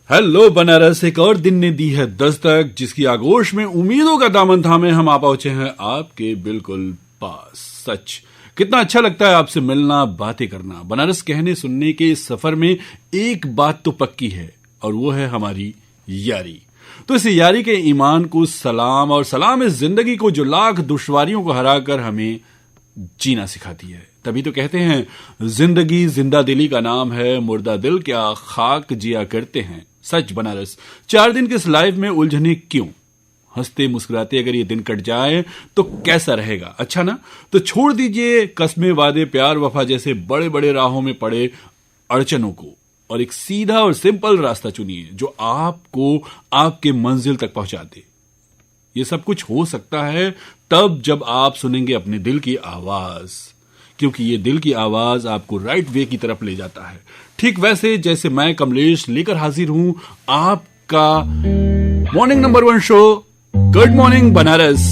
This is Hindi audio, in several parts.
हेलो बनारस, एक और दिन ने दी है दस्तक, जिसकी आगोश में उम्मीदों का दामन थामे हम आ पहुंचे हैं आपके बिल्कुल पास। सच कितना अच्छा लगता है आपसे मिलना, बातें करना। बनारस कहने सुनने के इस सफर में एक बात तो पक्की है, और वो है हमारी यारी। तो इस यारी के ईमान को सलाम, और सलाम इस जिंदगी को जो लाख दुश्वारियों को हराकर हमें जीना सिखाती है। तभी तो कहते हैं जिंदगी जिंदा दिली का नाम है, मुर्दा दिल क्या खाक जिया करते हैं। सच बनारस, 4 दिन के इस लाइफ में उलझने क्यों? हंसते मुस्कुराते अगर ये दिन कट जाए तो कैसा रहेगा? अच्छा ना? तो छोड़ दीजिए कस्में, वादे, प्यार, वफा जैसे बड़े बड़े राहों में पड़े अड़चनों को, और एक सीधा और सिंपल रास्ता चुनिए जो आपको आपके मंजिल तक पहुंचा दे। ये सब कुछ हो सकता है तब जब आप सुनेंगे अपने दिल की आवाज, क्योंकि ये दिल की आवाज आपको राइट वे की तरफ ले जाता है। ठीक वैसे जैसे मैं कमलेश लेकर हाजिर हूं आपका morning number 1 show, good morning Banaras.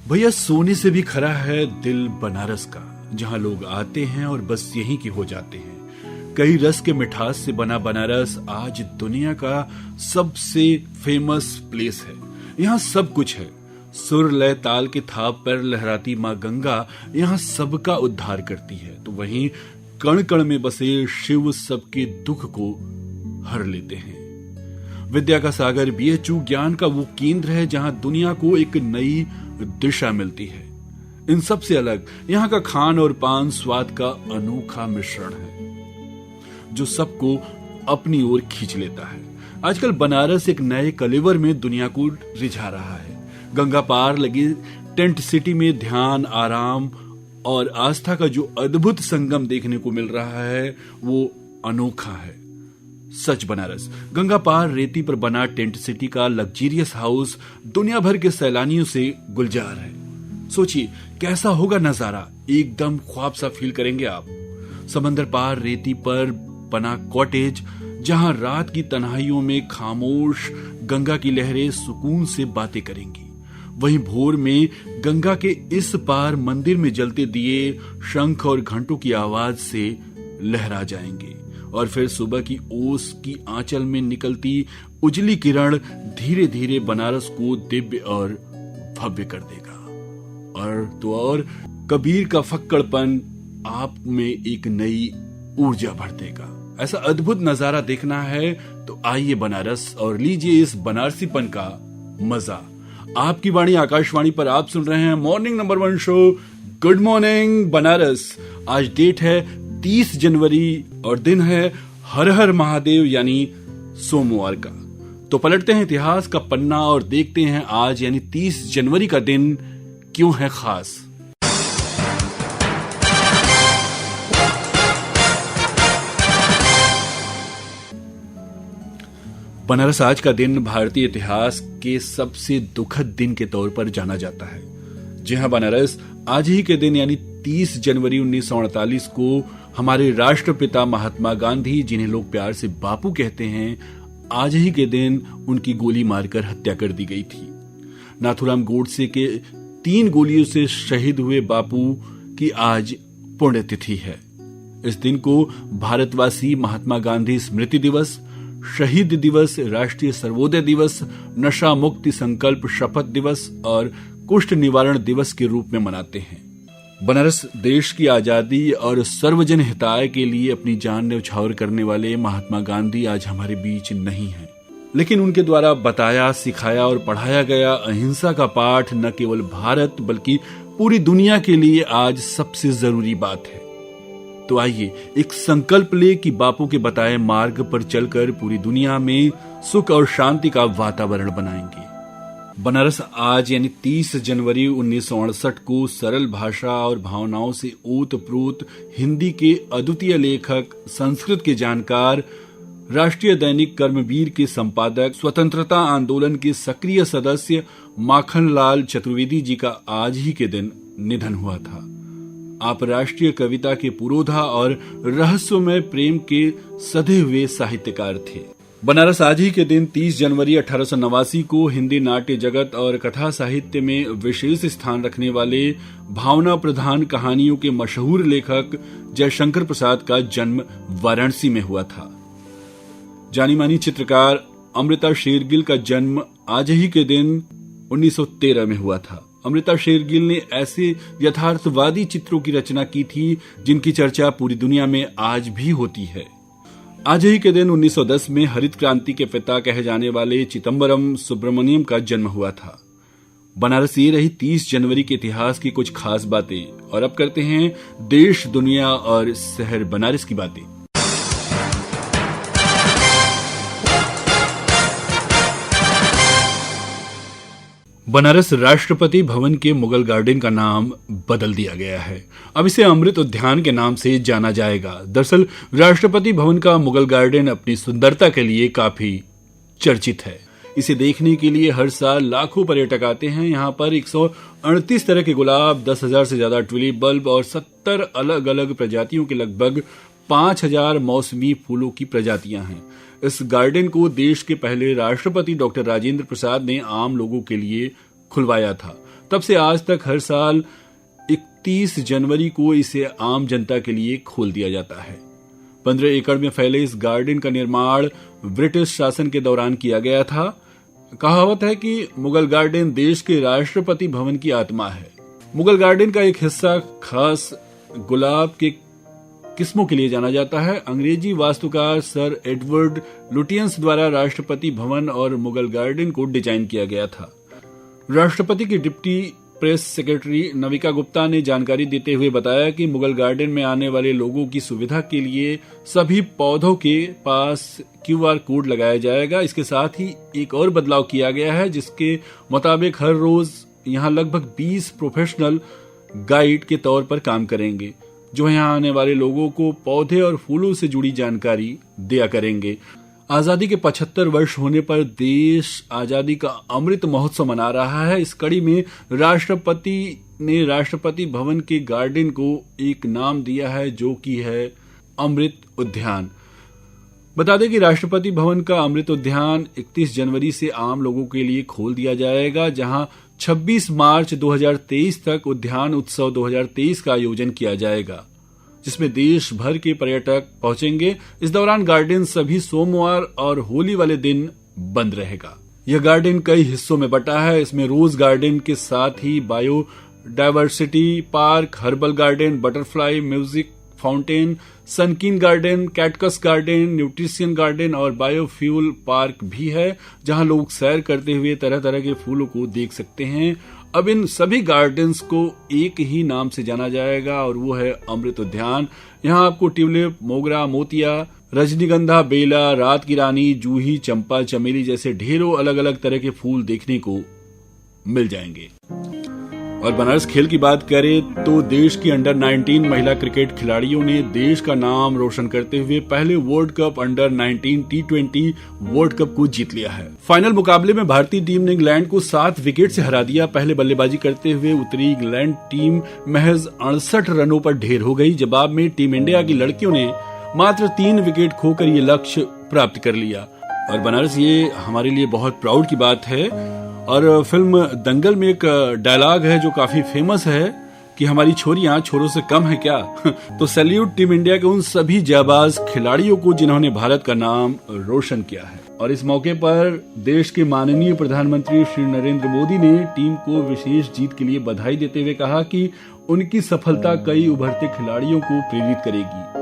भैया, सोने से भी खरा है दिल बनारस का, जहां लोग आते हैं और बस यहीं के हो जाते हैं। कई रस के मिठास से बना बनारस आज दुनिया का सबसे फेमस प्लेस है। यहाँ सब कुछ है। सुर लय ताल के थाप पर लहराती माँ गंगा यहाँ सबका उद्धार करती है, तो वहीं कण कण में बसे शिव सबके दुख को हर लेते हैं। विद्या का सागर बीएचयू ज्ञान का वो केंद्र है जहां दुनिया को एक नई दिशा मिलती है। इन सब से अलग यहाँ का खान और पान स्वाद का अनोखा मिश्रण है जो सबको अपनी ओर खींच लेता है। आजकल बनारस एक नए कलेवर में दुनिया को रिझा रहा है। गंगा पार लगी टेंट सिटी में ध्यान, आराम और आस्था का जो अद्भुत संगम देखने को मिल रहा है वो अनोखा है। सच बनारस, गंगा पार रेती पर बना टेंट सिटी का लग्जरियस हाउस दुनिया भर के सैलानियों से गुलजार है। सोचिए कैसा होगा नजारा, एकदम ख्वाब सा फील करेंगे आप। समंदर पार रेती पर बना कॉटेज, जहां रात की तन्हाइयों में खामोश गंगा की लहरें सुकून से बातें करेंगी। वहीं भोर में गंगा के इस पार मंदिर में जलते दिए शंख और घंटों की आवाज से लहरा जाएंगे, और फिर सुबह की ओस की आंचल में निकलती उजली किरण धीरे धीरे बनारस को दिव्य और भव्य कर देगा। और तो और कबीर का फक्कड़पन आप में एक नई ऊर्जा भर देगा। ऐसा अद्भुत नजारा देखना है तो आइए बनारस और लीजिए इस बनारसीपन का मजा। आपकी वाणी आकाशवाणी पर आप सुन रहे हैं morning number 1 show, good morning Banaras. आज डेट है 30 जनवरी और दिन है हर हर महादेव यानी सोमवार का। तो पलटते हैं इतिहास का पन्ना और देखते हैं आज यानी 30 जनवरी का दिन क्यों है खास। बनारस आज का दिन भारतीय इतिहास के सबसे दुखद दिन के तौर पर जाना जाता है। जी हां, बनारस आज ही के दिन यानी 30 जनवरी 1948 को हमारे राष्ट्रपिता महात्मा गांधी, जिन्हें लोग प्यार से बापू कहते हैं, आज ही के दिन उनकी गोली मारकर हत्या कर दी गई थी। नाथूराम गोडसे के 3 गोलियों से शहीद हुए बापू की आज पुण्यतिथि है। इस दिन को भारतवासी महात्मा गांधी स्मृति दिवस, शहीद दिवस, राष्ट्रीय सर्वोदय दिवस, नशा मुक्ति संकल्प शपथ दिवस और कुष्ठ निवारण दिवस के रूप में मनाते हैं। बनारस देश की आजादी और सर्वजन हिताय के लिए अपनी जान न्यौछावर करने वाले महात्मा गांधी आज हमारे बीच नहीं हैं, लेकिन उनके द्वारा बताया, सिखाया और पढ़ाया गया अहिंसा का पाठ न केवल भारत बल्कि पूरी दुनिया के लिए आज सबसे जरूरी बात है। तो आइए एक संकल्प ले कि बापू के बताए मार्ग पर चलकर पूरी दुनिया में सुख और शांति का वातावरण बनाएंगे। बनारस आज यानी 30 जनवरी 1968 को सरल भाषा और भावनाओं से ओतप्रोत हिंदी के अद्वितीय लेखक, संस्कृत के जानकार, राष्ट्रीय दैनिक कर्मवीर के संपादक, स्वतंत्रता आंदोलन के सक्रिय सदस्य माखनलाल चतुर्वेदी जी का आज ही के दिन निधन हुआ था। आप राष्ट्रीय कविता के पुरोधा और रहस्यमय प्रेम के सधे हुए साहित्यकार थे। बनारस आज ही के दिन 30 जनवरी 1889 को हिंदी नाट्य जगत और कथा साहित्य में विशेष स्थान रखने वाले भावना प्रधान कहानियों के मशहूर लेखक जयशंकर प्रसाद का जन्म वाराणसी में हुआ था। जानी मानी चित्रकार अमृता शेरगिल का जन्म आज ही के दिन 1913 में हुआ था। अमृता शेरगिल ने ऐसे यथार्थवादी चित्रों की रचना की थी जिनकी चर्चा पूरी दुनिया में आज भी होती है। आज ही के दिन 1910 में हरित क्रांति के पिता कहे जाने वाले चिदंबरम सुब्रमण्यम का जन्म हुआ था। बनारस ये रही 30 जनवरी के इतिहास की कुछ खास बातें। और अब करते हैं देश, दुनिया और शहर बनारस की बातें। बनारस राष्ट्रपति भवन के मुगल गार्डन का नाम बदल दिया गया है। अब इसे अमृत उद्यान के नाम से जाना जाएगा। दरअसल राष्ट्रपति भवन का मुगल गार्डन अपनी सुंदरता के लिए काफी चर्चित है। इसे देखने के लिए हर साल लाखों पर्यटक आते हैं। यहाँ पर 138 तरह के गुलाब, 10,000 से ज्यादा ट्यूलिप बल्ब और 70 अलग अलग प्रजातियों के लगभग 5,000 मौसमी फूलों की प्रजातियां हैं। इस गार्डन को देश के पहले राष्ट्रपति डॉक्टर राजेंद्र प्रसाद ने आम लोगों के लिए खुलवाया था। तब से आज तक हर साल 31 जनवरी को इसे आम जनता के लिए खोल दिया जाता है। 15 एकड़ में फैले इस गार्डन का निर्माण ब्रिटिश शासन के दौरान किया गया था। कहावत है कि मुगल गार्डन देश के राष्ट्रपति भवन की आत्मा है। मुगल गार्डन का एक हिस्सा खास गुलाब के किस्मों के लिए जाना जाता है। अंग्रेजी वास्तुकार सर एडवर्ड लुटियंस द्वारा राष्ट्रपति भवन और मुगल गार्डन को डिजाइन किया गया था। राष्ट्रपति की deputy press secretary Navika Gupta ने जानकारी देते हुए बताया कि मुगल गार्डन में आने वाले लोगों की सुविधा के लिए सभी पौधों के पास QR कोड लगाया जाएगा। इसके साथ ही एक और बदलाव किया गया है, जिसके मुताबिक हर रोज यहाँ लगभग 20 प्रोफेशनल गाइड के तौर पर काम करेंगे, जो यहाँ आने वाले लोगों को पौधे और फूलों से जुड़ी जानकारी दिया करेंगे। आजादी के 75 वर्ष होने पर देश आजादी का अमृत महोत्सव मना रहा है। इस कड़ी में राष्ट्रपति ने राष्ट्रपति भवन के गार्डन को एक नाम दिया है, जो कि है अमृत उद्यान। बता दें कि राष्ट्रपति भवन का अमृत उद्यान 31 जनवरी से आम लोगों के लिए खोल दिया जाएगा, जहां 26 मार्च 2023 तक उद्यान उत्सव 2023 का आयोजन किया जाएगा, जिसमें देश भर के पर्यटक पहुंचेंगे। इस दौरान गार्डन सभी सोमवार और होली वाले दिन बंद रहेगा। यह गार्डन कई हिस्सों में बटा है। इसमें रोज गार्डन के साथ ही biodiversity park, herbal garden, butterfly music fountain, sunken garden, cactus garden, nutrition garden और बायोफ्यूल पार्क भी है, जहां लोग सैर करते हुए तरह तरह के फूलों को देख सकते हैं। अब इन सभी गार्डन्स को एक ही नाम से जाना जाएगा और वो है अमृत उद्यान। यहाँ आपको ट्यूलिप, मोगरा, मोतिया, रजनीगंधा, बेला, रात की रानी, जूही, चंपा, चमेली जैसे ढेरों अलग अलग तरह के फूल देखने को मिल जाएंगे। और बनारस खेल की बात करें तो देश की अंडर 19 महिला क्रिकेट खिलाड़ियों ने देश का नाम रोशन करते हुए पहले world cup under 19 T20 world cup को जीत लिया है। फाइनल मुकाबले में भारतीय टीम ने इंग्लैंड को 7 विकेट से हरा दिया। पहले बल्लेबाजी करते हुए उतरी इंग्लैंड टीम महज 68 रनों पर ढेर हो गई। जवाब में टीम इंडिया की लड़कियों ने मात्र 3 विकेट खोकर ये लक्ष्य प्राप्त कर लिया। और बनारस ये हमारे लिए बहुत प्राउड की बात है। और फिल्म दंगल में एक डायलॉग है जो काफी फेमस है कि हमारी छोरियां छोरों से कम है क्या। तो सैल्यूट टीम इंडिया के उन सभी जाबाज खिलाड़ियों को जिन्होंने भारत का नाम रोशन किया है। और इस मौके पर देश के माननीय प्रधानमंत्री श्री नरेंद्र मोदी ने टीम को विशेष जीत के लिए बधाई देते हुए कहा कि उनकी सफलता कई उभरते खिलाड़ियों को प्रेरित करेगी।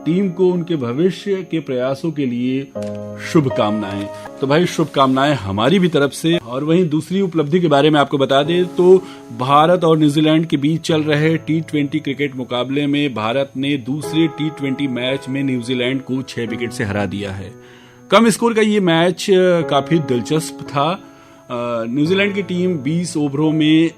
टीम को उनके भविष्य के प्रयासों के लिए शुभकामनाएं। तो भाई शुभकामनाएं हमारी भी तरफ से। और वहीं दूसरी उपलब्धि के बारे में आपको बता दें तो भारत और न्यूजीलैंड के बीच चल रहे T20 क्रिकेट मुकाबले में भारत ने दूसरे T20 मैच में न्यूजीलैंड को 6 विकेट से हरा दिया है। कम स्कोर का ये मैच काफी दिलचस्प था। न्यूजीलैंड की टीम 20 ओवरों में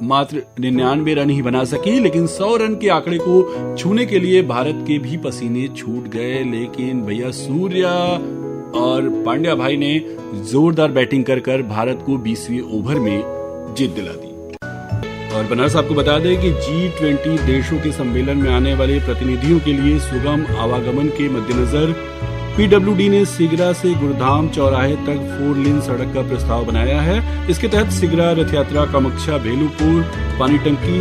मात्र 99 रन ही बना सकी, लेकिन 100 रन के आंकड़े को छूने के लिए भारत के भी पसीने छूट गए। लेकिन भैया सूर्या और पांड्या भाई ने जोरदार बैटिंग कर भारत को 20वें ओवर में जीत दिला दी। और बनारस आपको बता दें कि G20 देशों के सम्मेलन में आने वाले प्रतिनिधियों के लिए सुगम आवागमन के मद्देनजर पीडब्ल्यूडी ने सिगरा से गुरुधाम चौराहे तक 4 लेन सड़क का प्रस्ताव बनाया है। इसके तहत सिगरा रथ यात्रा कामाख्या भेलूपुर पानी टंकी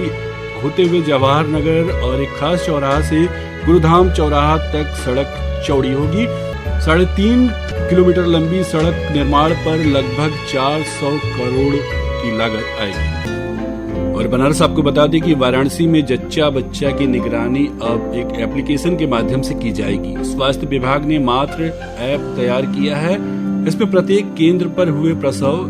होते हुए जवाहर नगर और एक खास चौराहा से गुरुधाम चौराहा तक सड़क चौड़ी होगी। 3.5 किलोमीटर लंबी सड़क निर्माण पर लगभग 400 करोड़ की लागत आएगी। और बनारस आपको बता दें कि वाराणसी में जच्चा बच्चा की निगरानी अब एक एप्लीकेशन के माध्यम से की जाएगी। स्वास्थ्य विभाग ने मात्र ऐप तैयार किया है। इसमें प्रत्येक केंद्र पर हुए प्रसव,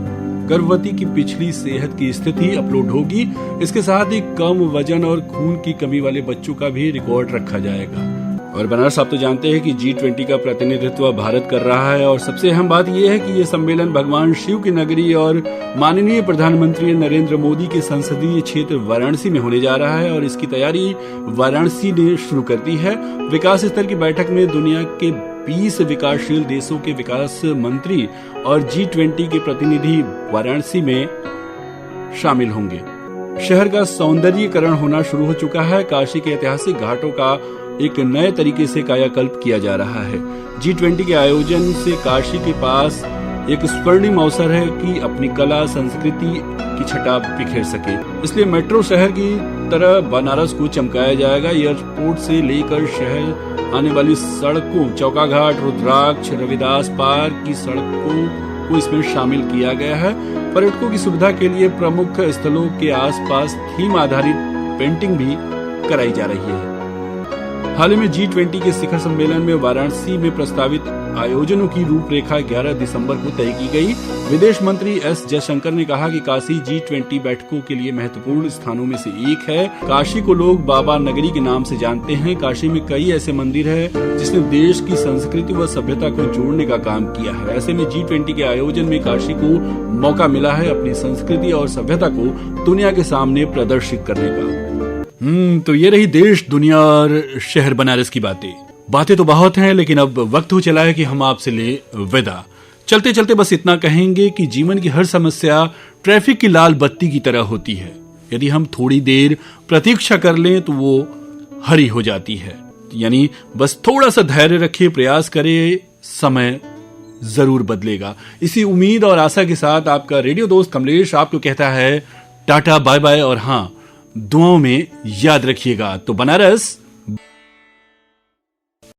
गर्भवती की पिछली सेहत की स्थिति अपलोड होगी। इसके साथ ही कम वजन और खून की कमी वाले बच्चों का भी रिकॉर्ड रखा जाएगा। और बनारस आप तो जानते हैं कि G20 का प्रतिनिधित्व भारत कर रहा है और सबसे अहम बात यह है कि ये सम्मेलन भगवान शिव की नगरी और माननीय प्रधानमंत्री नरेंद्र मोदी के संसदीय क्षेत्र वाराणसी में होने जा रहा है और इसकी तैयारी वाराणसी ने शुरू कर दी है। विकास स्तर की बैठक में दुनिया के 20 विकासशील देशों के विकास मंत्री और G20 के प्रतिनिधि वाराणसी में शामिल होंगे। शहर का सौंदर्यीकरण होना शुरू हो चुका है। काशी के ऐतिहासिक घाटों का एक नए तरीके से कायाकल्प किया जा रहा है। G20 के आयोजन से काशी के पास एक स्वर्णिम अवसर है कि अपनी कला संस्कृति की छटा बिखेर सके। इसलिए मेट्रो शहर की तरह बनारस को चमकाया जाएगा। एयरपोर्ट से लेकर शहर आने वाली सड़कों, चौका घाट, रुद्राक्ष, रविदास पार्क की सड़कों को इसमें शामिल किया गया है। पर्यटकों की सुविधा के लिए प्रमुख स्थलों के आसपास थीम आधारित पेंटिंग भी कराई जा रही है। हाल ही में G20 के शिखर सम्मेलन में वाराणसी में प्रस्तावित आयोजनों की रूपरेखा 11 दिसंबर को तय की गई। विदेश मंत्री एस जयशंकर ने कहा कि काशी G20 बैठकों के लिए महत्वपूर्ण स्थानों में से एक है। काशी को लोग बाबा नगरी के नाम से जानते हैं। काशी में कई ऐसे मंदिर हैं जिसने देश की संस्कृति व सभ्यता को जोड़ने का काम किया है। ऐसे में G20 के आयोजन में काशी को मौका मिला है अपनी संस्कृति और सभ्यता को दुनिया के सामने प्रदर्शित करने का। तो ये रही देश, दुनिया और शहर बनारस की बातें तो बहुत हैं, लेकिन अब वक्त हो चला है कि हम आपसे ले विदा। चलते चलते बस इतना कहेंगे कि जीवन की हर समस्या ट्रैफिक की लाल बत्ती की तरह होती है। यदि हम थोड़ी देर प्रतीक्षा कर लें तो वो हरी हो जाती है। यानी बस थोड़ा सा धैर्य रखिए, प्रयास करें, समय जरूर बदलेगा। इसी उम्मीद और आशा के साथ आपका रेडियो दोस्त कमलेश आपको कहता है टाटा बाय बाय, और हाँ, दुआओं में याद रखिएगा। तो बनारस